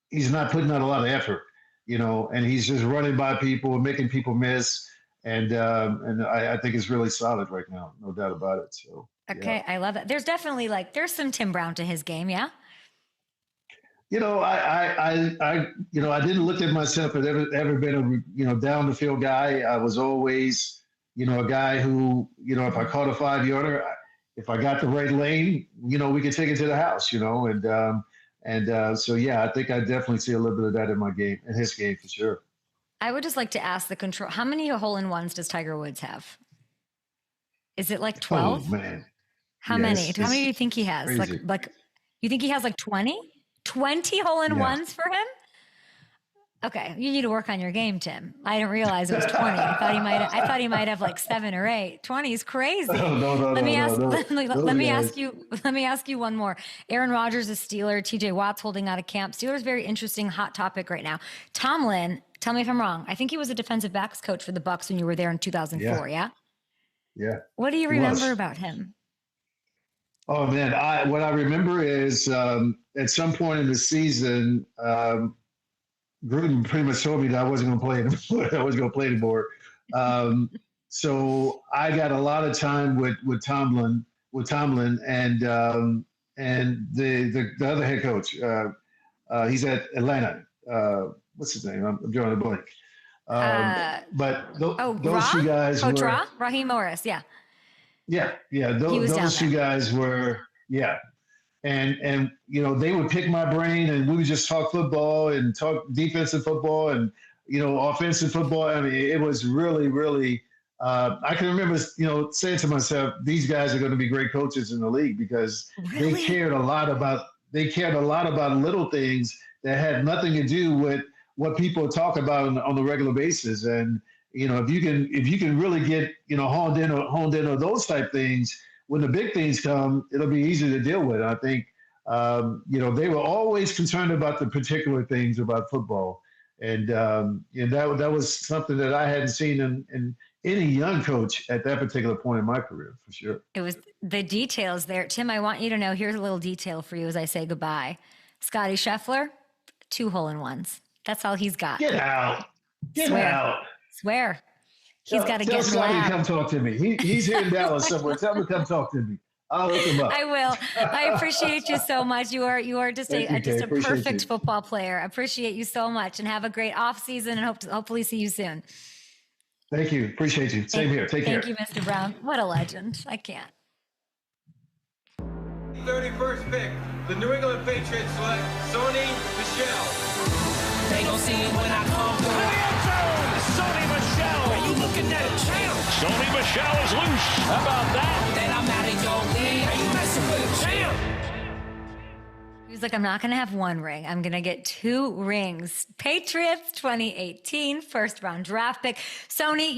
he's not putting out a lot of effort, and he's just running by people and making people miss. And I think it's really solid right now. No doubt about it. So, okay. Yeah. I love it. There's definitely there's some Tim Brown to his game. Yeah. I didn't look at myself as ever been a down the field guy. I was always, a guy who, if I caught a 5-yarder, if I got the right lane, we could take it to the house, so yeah, I think I definitely see a little bit of that in my game, in his game for sure. I would just like to ask the control, how many hole-in-ones does Tiger Woods have? Is it like 12? Oh man. How many? How many do you think he has? Crazy. Like you think he has like 20? 20 hole-in-ones for him? Okay, you need to work on your game, Tim. I didn't realize it was 20. I thought he might have like 7 or 8. 20 is crazy. Let me ask you one more. Aaron Rodgers is Steeler. TJ Watt's holding out of camp. Steelers, very interesting hot topic right now. Tomlin, tell me if I'm wrong. I think he was a defensive backs coach for the Bucs when you were there in 2004. Yeah. What do you remember about him? Oh man, what I remember is at some point in the season, Gruden pretty much told me that I wasn't going to play anymore. I wasn't going to play anymore. So I got a lot of time with Tomlin, and the other head coach. He's at Atlanta. What's his name? I'm drawing a blank. But those two guys Coach were Raheem Morris. Yeah. Yeah. Those two guys were And they would pick my brain, and we would just talk football and talk defensive football and offensive football. I mean, it was really, really. I can remember saying to myself, these guys are going to be great coaches in the league because they cared a lot about little things that had nothing to do with what people talk about on the regular basis. And if you can really get honed in on those type things. When the big things come, it'll be easy to deal with. I think, they were always concerned about the particular things about football. And that was something that I hadn't seen in any young coach at that particular point in my career, for sure. It was the details there. Tim, I want you to know, here's a little detail for you as I say goodbye. Scotty Scheffler, 2 hole-in-ones. That's all he's got. Get out. Swear. He's got to get in the Scotty lab. come talk to me. He's here in Dallas somewhere. Tell him to come talk to me. I'll look him up. I will. I appreciate you so much. You are just a perfect football player. I appreciate you so much, and have a great off season, and hopefully see you soon. Thank you. Appreciate you. Same here. Take care. Thank you, Mr. Brown. What a legend. I can't. 31st pick, the New England Patriots select Sony Michel. They gon' see it when I come through. To the end zone, Sony Michel. Are you looking at a champ? Sony Michel is loose. How about that? Then I'm out of your league. Are you messing with a champ? He was like, I'm not going to have 1 ring. I'm going to get 2 rings. Patriots 2018 first round draft pick. Sony,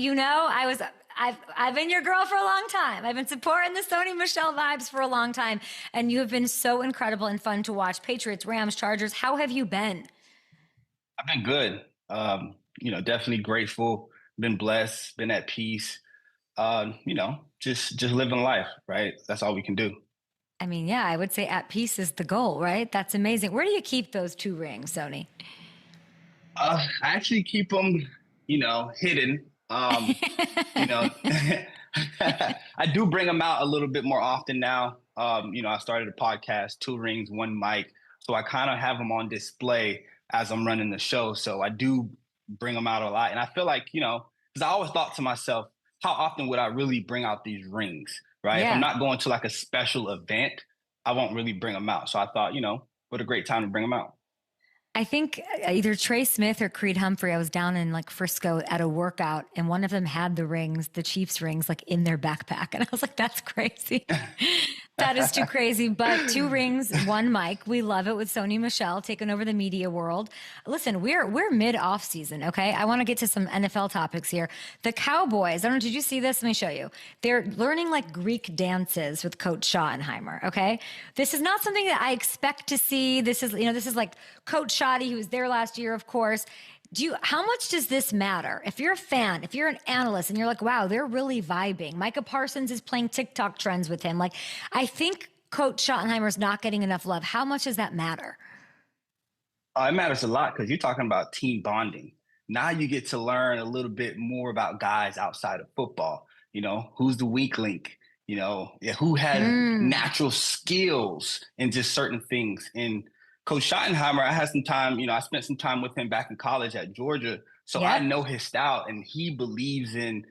I've been your girl for a long time. I've been supporting the Sony Michel vibes for a long time. And you have been so incredible and fun to watch. Patriots, Rams, Chargers. How have you been? I've been good. Definitely grateful. Been blessed. Been at peace. Just living life, right? That's all we can do. I mean, yeah, I would say at peace is the goal, right? That's amazing. Where do you keep those 2 rings, Sony? I actually keep them, hidden. I do bring them out a little bit more often now. I started a podcast, 2 rings, 1 mic. So I kind of have them on display as I'm running the show. So I do bring them out a lot. And I feel like, because I always thought to myself, how often would I really bring out these rings, right? Yeah. If I'm not going to like a special event, I won't really bring them out. So I thought, what a great time to bring them out. I think either Trey Smith or Creed Humphrey, I was down in like Frisco at a workout, and one of them had the rings, the Chiefs rings, like in their backpack. And I was like, that's crazy. That is too crazy. But 2 rings, 1 mic. We love it with Sony Michel taking over the media world. Listen, we're mid off season. Okay. I want to get to some NFL topics here. The Cowboys, I don't know, did you see this? Let me show you. They're learning like Greek dances with Coach Schottenheimer. Okay. This is not something that I expect to see. This is like Coach Schotty, who was there last year, of course. How much does this matter? If you're a fan, if you're an analyst and you're like, wow, they're really vibing. Micah Parsons is playing TikTok trends with him. Like, I think Coach Schottenheimer's not getting enough love. How much does that matter? It matters a lot because you're talking about team bonding. Now you get to learn a little bit more about guys outside of football. Who's the weak link? Who has natural skills in just certain things. And Coach Schottenheimer, I had some time, I spent some time with him back in college at Georgia. So I know his style, and he believes in,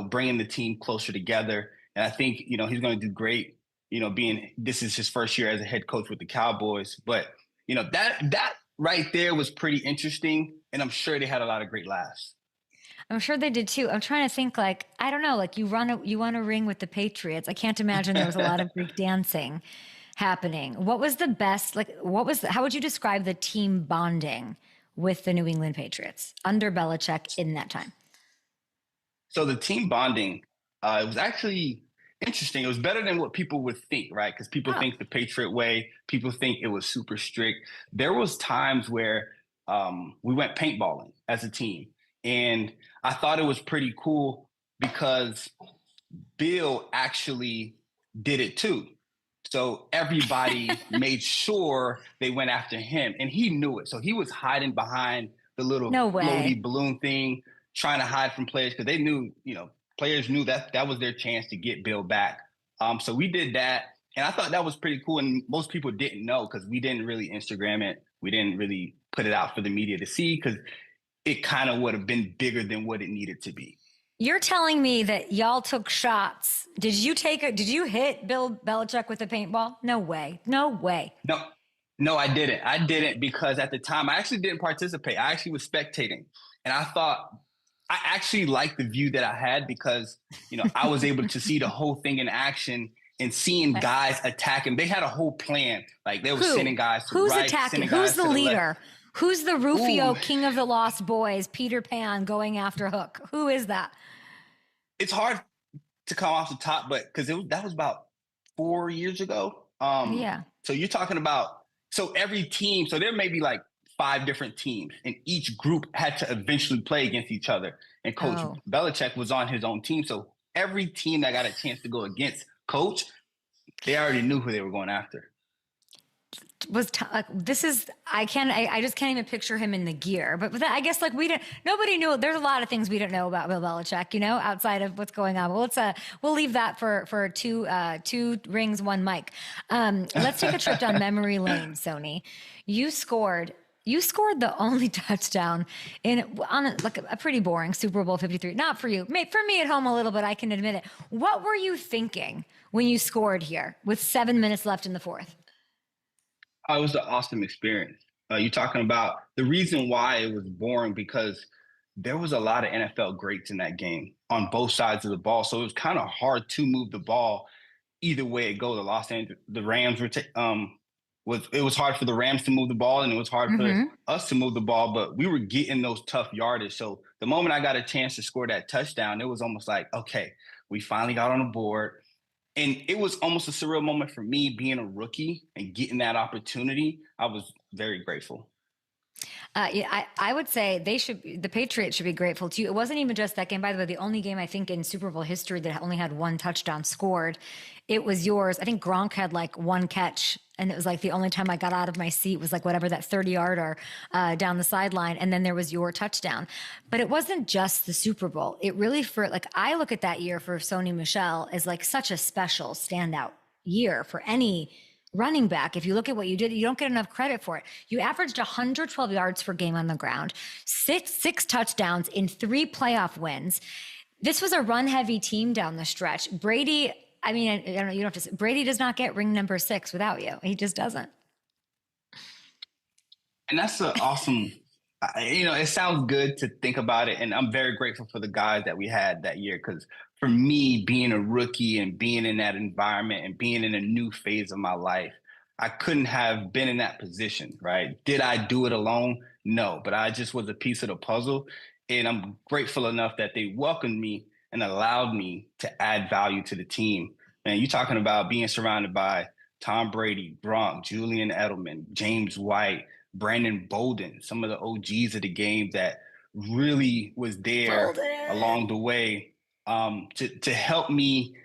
bringing the team closer together. And I think, he's going to do great, this is his first year as a head coach with the Cowboys. But, that right there was pretty interesting. And I'm sure they had a lot of great laughs. I'm sure they did too. I'm trying to think, I don't know, you won a ring with the Patriots. I can't imagine there was a lot of Greek dancing happening. What was the best, how would you describe the team bonding with the New England Patriots under Belichick in that time? So the team bonding, it was actually interesting. It was better than what people would think, right? Because people think the Patriot way, people think it was super strict. There was times where we went paintballing as a team. And I thought it was pretty cool because Bill actually did it too. So everybody made sure they went after him, and he knew it. So he was hiding behind the little floaty balloon thing, trying to hide from players because they knew, players knew that was their chance to get Bill back. So we did that, and I thought that was pretty cool. And most people didn't know because we didn't really Instagram it. We didn't really put it out for the media to see because it kind of would have been bigger than what it needed to be. You're telling me that y'all took shots. Did you hit Bill Belichick with a paintball? No way. No, I didn't. I didn't because at the time I actually didn't participate. I actually was spectating. And I thought I actually liked the view that I had because, I was able to see the whole thing in action and seeing guys attacking. They had a whole plan. Like they were sending guys to Who's right, attacking? sending guys Who's the to leader? left. Who's the Rufio King of the Lost Boys, Peter Pan going after Hook? Who is that? It's hard to come off the top, but because that was about 4 years ago. So you're talking about, every team, so there may be 5 different teams, and each group had to eventually play against each other. And Coach Belichick was on his own team. So every team that got a chance to go against Coach, they already knew who they were going after. I just can't even picture him in the gear, but I guess nobody knew. There's a lot of things we didn't know about Bill Belichick, outside of what's going on. Well, we'll leave that for two rings, one mic. Let's take a trip down memory lane, Sony. You scored the only touchdown on a pretty boring Super Bowl 53. Not for you, for me at home a little bit. I can admit it. What were you thinking when you scored here with 7 minutes left in the fourth? It was an awesome experience. You're talking about the reason why it was boring because there was a lot of NFL greats in that game on both sides of the ball. So it was kind of hard to move the ball either way it goes. The Rams were it was hard for the Rams to move the ball, and it was hard for us to move the ball, but we were getting those tough yardage. So the moment I got a chance to score that touchdown, it was almost like, okay, we finally got on the board. And it was almost a surreal moment for me being a rookie and getting that opportunity. I was very grateful. I would say the Patriots should be grateful too. It wasn't even just that game. By the way, the only game I think in Super Bowl history that only had one touchdown scored, it was yours. I think Gronk had one catch, and it was the only time I got out of my seat was whatever that 30-yarder down the sideline, and then there was your touchdown. But it wasn't just the Super Bowl. It really I look at that year for Sony Michel as such a special standout year for any running back. If you look at what you did, you don't get enough credit for it. You averaged 112 yards per game on the ground, six touchdowns in 3 playoff wins. This was a run-heavy team down the stretch. Brady, I don't know, you don't have to. Brady does not get ring number 6 without you. He just doesn't. And that's an awesome. It sounds good to think about it, and I'm very grateful for the guys that we had that year because for me, being a rookie and being in that environment and being in a new phase of my life, I couldn't have been in that position, right? Did I do it alone? No, but I just was a piece of the puzzle, and I'm grateful enough that they welcomed me and allowed me to add value to the team. Man, you're talking about being surrounded by Tom Brady, Gronk, Julian Edelman, James White, Brandon Bolden, some of the OGs of the game that really was there along the way to help me,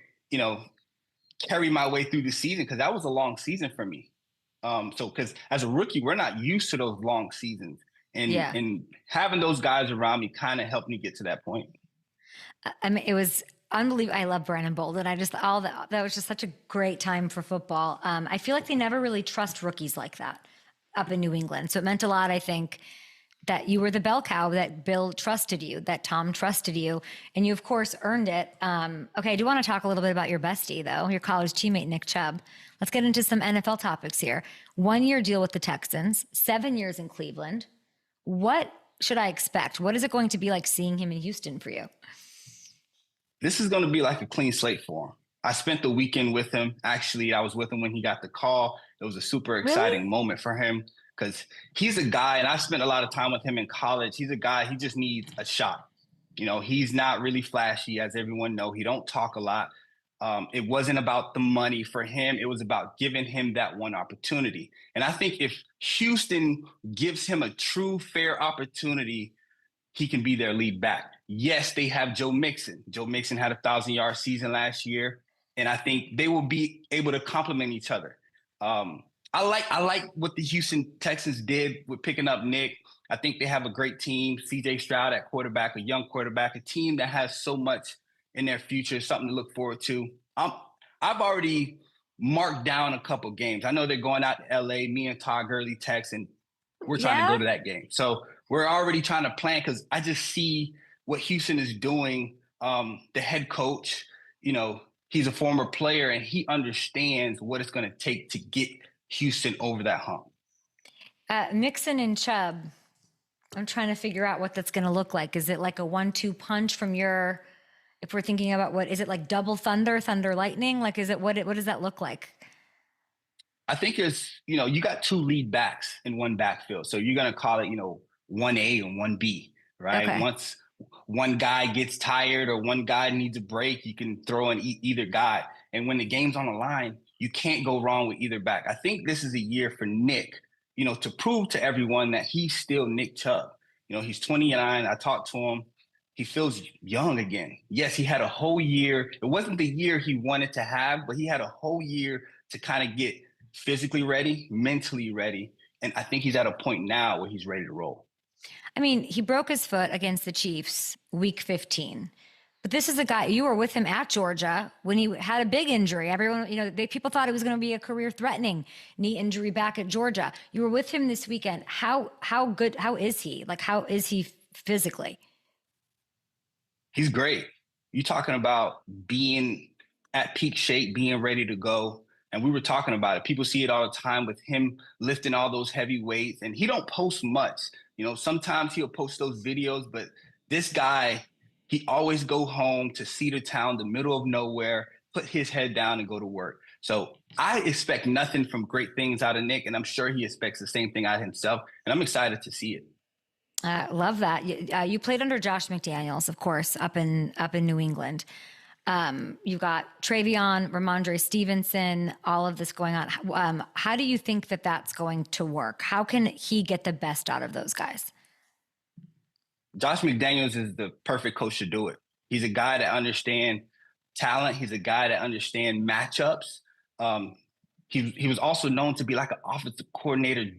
carry my way through the season because that was a long season for me. Because as a rookie, we're not used to those long seasons. And having those guys around me kind of helped me get to that point. I mean, it was unbelievable. I love Brandon Bolden. That was just such a great time for football. I feel like they never really trust rookies like that. up in New England. So it meant a lot, I think, that you were the bell cow, that Bill trusted you, that Tom trusted you, and you, of course, earned it. Okay, I do want to talk a little bit about your bestie, though, your college teammate, Nick Chubb. Let's get into some NFL topics here. 1-year deal with the Texans, 7 years in Cleveland. What should I expect? What is it going to be like seeing him in Houston for you? This is going to be like a clean slate for him. I spent the weekend with him. Actually, I was with him when he got the call. It was a super exciting moment for him. Because he's a guy, and I spent a lot of time with him in college. He's a guy, he just needs a shot. You know, he's not really flashy, as everyone knows. He don't talk a lot. It wasn't about the money for him. It was about giving him that one opportunity. And I think if Houston gives him a true, fair opportunity, he can be their lead back. Yes, they have Joe Mixon. Joe Mixon had a 1,000-yard season last year, and I think they will be able to complement each other. I like what the Houston Texans did with picking up Nick. I think they have a great team. C.J. Stroud at quarterback, a young quarterback, a team that has so much in their future, something to look forward to. I've already marked down a couple games. I know they're going out to L.A., me and Todd Gurley text, and we're trying to go to that game. So we're already trying to plan because I just see what Houston is doing. The head coach, you know, he's a former player, and he understands what it's going to take to get Houston over that hump. Mixon and Chubb, I'm trying to figure out what that's going to look like. Is it like a 1-2 punch from your, if we're thinking about what, is it like double thunder, thunder lightning? Like, is it, what does that look like? I think it's, you know, you got two lead backs in one backfield. So you're going to call it, you know, 1A and 1B, right? Okay. Once one guy gets tired or one guy needs a break, you can throw in either guy. And when the game's on the line, you can't go wrong with either back. I think this is a year for Nick, you know, to prove to everyone that he's still Nick Chubb. You know, he's 29. I talked to him. He feels young again. Yes, he had a whole year. It wasn't the year he wanted to have, but he had a whole year to kind of get physically ready, mentally ready. And I think he's at a point now where he's ready to roll. I mean, he broke his foot against the Chiefs week 15. But this is a guy, you were with him at Georgia when he had a big injury. Everyone, you know, people thought it was going to be a career-threatening knee injury back at Georgia. You were with him this weekend. How good, how is he? Like, how is he physically? He's great. You're talking about being at peak shape, being ready to go. And we were talking about it. People see it all the time with him lifting all those heavy weights. And he don't post much. You know, sometimes he'll post those videos, but this guy, he always go home to Cedar Town, the middle of nowhere, put his head down and go to work. So I expect nothing from great things out of Nick, and I'm sure he expects the same thing out of himself, and I'm excited to see it. Love that. You played under Josh McDaniels, of course, up in New England. You've got Travion, Ramondre Stevenson, all of this going on. How do you think that that's going to work? How can he get the best out of those guys? Josh McDaniels is the perfect coach to do it. He's a guy that understands talent. He's a guy that understands matchups. He was also known to be like an offensive coordinator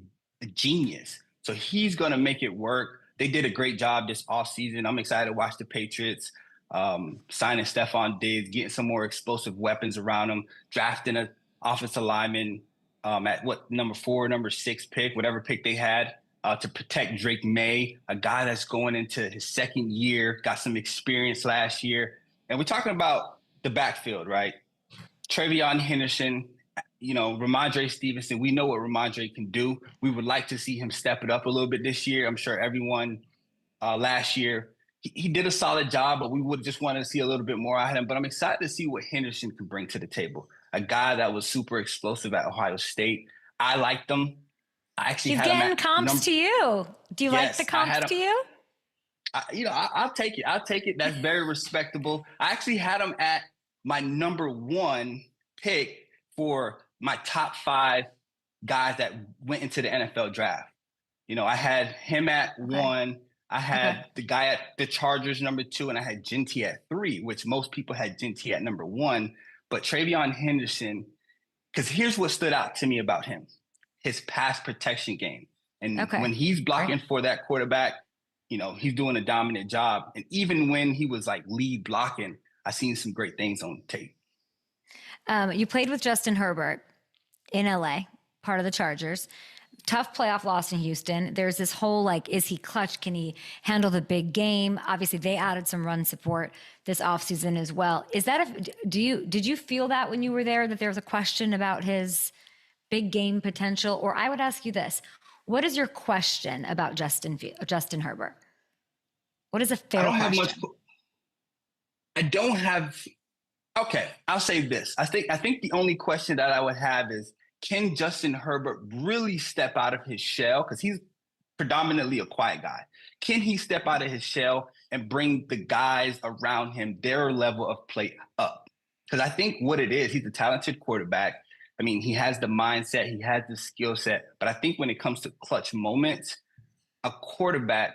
genius. So he's going to make it work. They did a great job this offseason. I'm excited to watch the Patriots signing Stephon Diggs, getting some more explosive weapons around him, drafting an offensive lineman at number 4, number 6 pick, whatever pick they had. To protect Drake May, a guy that's going into his second year, got some experience last year. And we're talking about the backfield, right? Travion Henderson, you know, Ramondre Stevenson. We know what Ramondre can do. We would like to see him step it up a little bit this year. I'm sure everyone last year, he did a solid job, but we would just want to see a little bit more out of him. But I'm excited to see what Henderson can bring to the table. A guy that was super explosive at Ohio State. I liked him. I actually He's had him getting comps to you. Do you like the comps to you? I'll take it. I'll take it. That's very respectable. I actually had him at my number 1 pick for my top 5 guys that went into the NFL draft. You know, I had him at 1. I had the guy at the Chargers number 2, and I had Genty at 3, which most people had Genty at number 1. But Travion Henderson, because here's what stood out to me about him. His pass protection game. And when he's blocking for that quarterback, you know, he's doing a dominant job. And even when he was like lead blocking, I seen some great things on tape. You played with Justin Herbert in LA, part of the Chargers. tough playoff loss in Houston. There's this whole, like, is he clutch? Can he handle the big game? Obviously, they added some run support this offseason as well. Is that did you feel that when you were there, that there was a question about his big game potential? Or I would ask you this: what is your question about Justin Herbert? What is a fair question? I don't have. Okay, I'll say this. I think the only question that I would have is, can Justin Herbert really step out of his shell? Because he's predominantly a quiet guy. Can he step out of his shell and bring the guys around him, their level of play up? Because I think what it is, he's a talented quarterback. I mean, he has the mindset, he has the skill set. But I think when it comes to clutch moments, a quarterback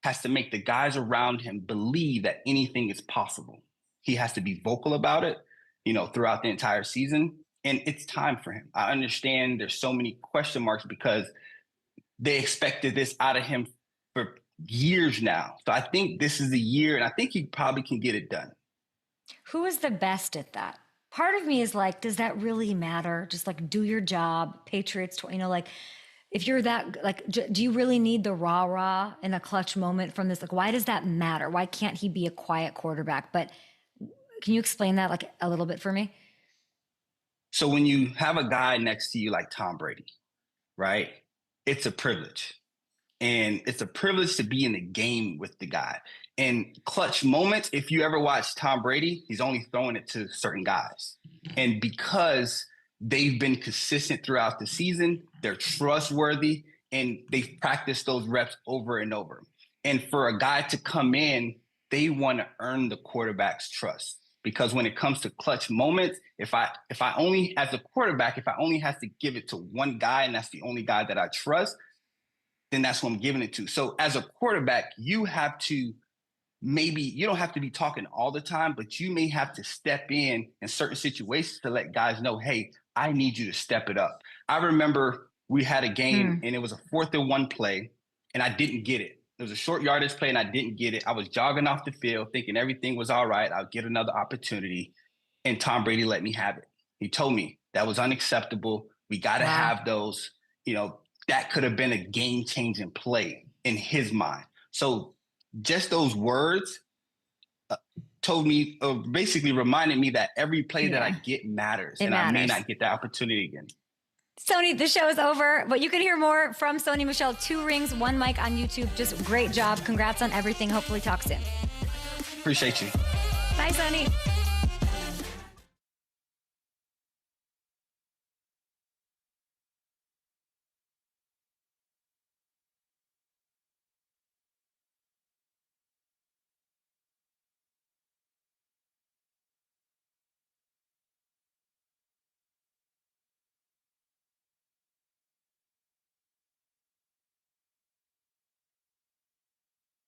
has to make the guys around him believe that anything is possible. He has to be vocal about it, throughout the entire season. And it's time for him. I understand there's so many question marks because they expected this out of him for years now. So I think this is the year, and I think he probably can get it done. Who is the best at that? Part of me is like, does that really matter? Just like, do your job, Patriots, like, if you're that, like, do you really need the rah-rah in a clutch moment from this? Like, why does that matter? Why can't he be a quiet quarterback? But can you explain that like a little bit for me? So when you have a guy next to you like Tom Brady, right? It's a privilege. And it's a privilege to be in the game with the guy. And clutch moments, if you ever watch Tom Brady, he's only throwing it to certain guys. And because they've been consistent throughout the season, they're trustworthy, and they've practiced those reps over and over. And for a guy to come in, they want to earn the quarterback's trust. Because when it comes to clutch moments, if I only, as a quarterback, if I only have to give it to one guy and that's the only guy that I trust, then that's who I'm giving it to. So as a quarterback, you have to you don't have to be talking all the time, but you may have to step in certain situations to let guys know, hey, I need you to step it up. I remember we had a game and it was a 4th and 1 play and I didn't get it. It was a short yardage play and I didn't get it. I was jogging off the field thinking everything was all right. I'll get another opportunity. And Tom Brady let me have it. He told me that was unacceptable. We got to have those, that could have been a game-changing play in his mind. So just those words told me, basically reminded me that every play that I get matters. It matters. I may not get that opportunity again. Sony, the show is over, but you can hear more from Sony Michel. 2 rings, 1 mic on YouTube. Just great job. Congrats on everything. Hopefully talk soon. Appreciate you. Bye, Sony.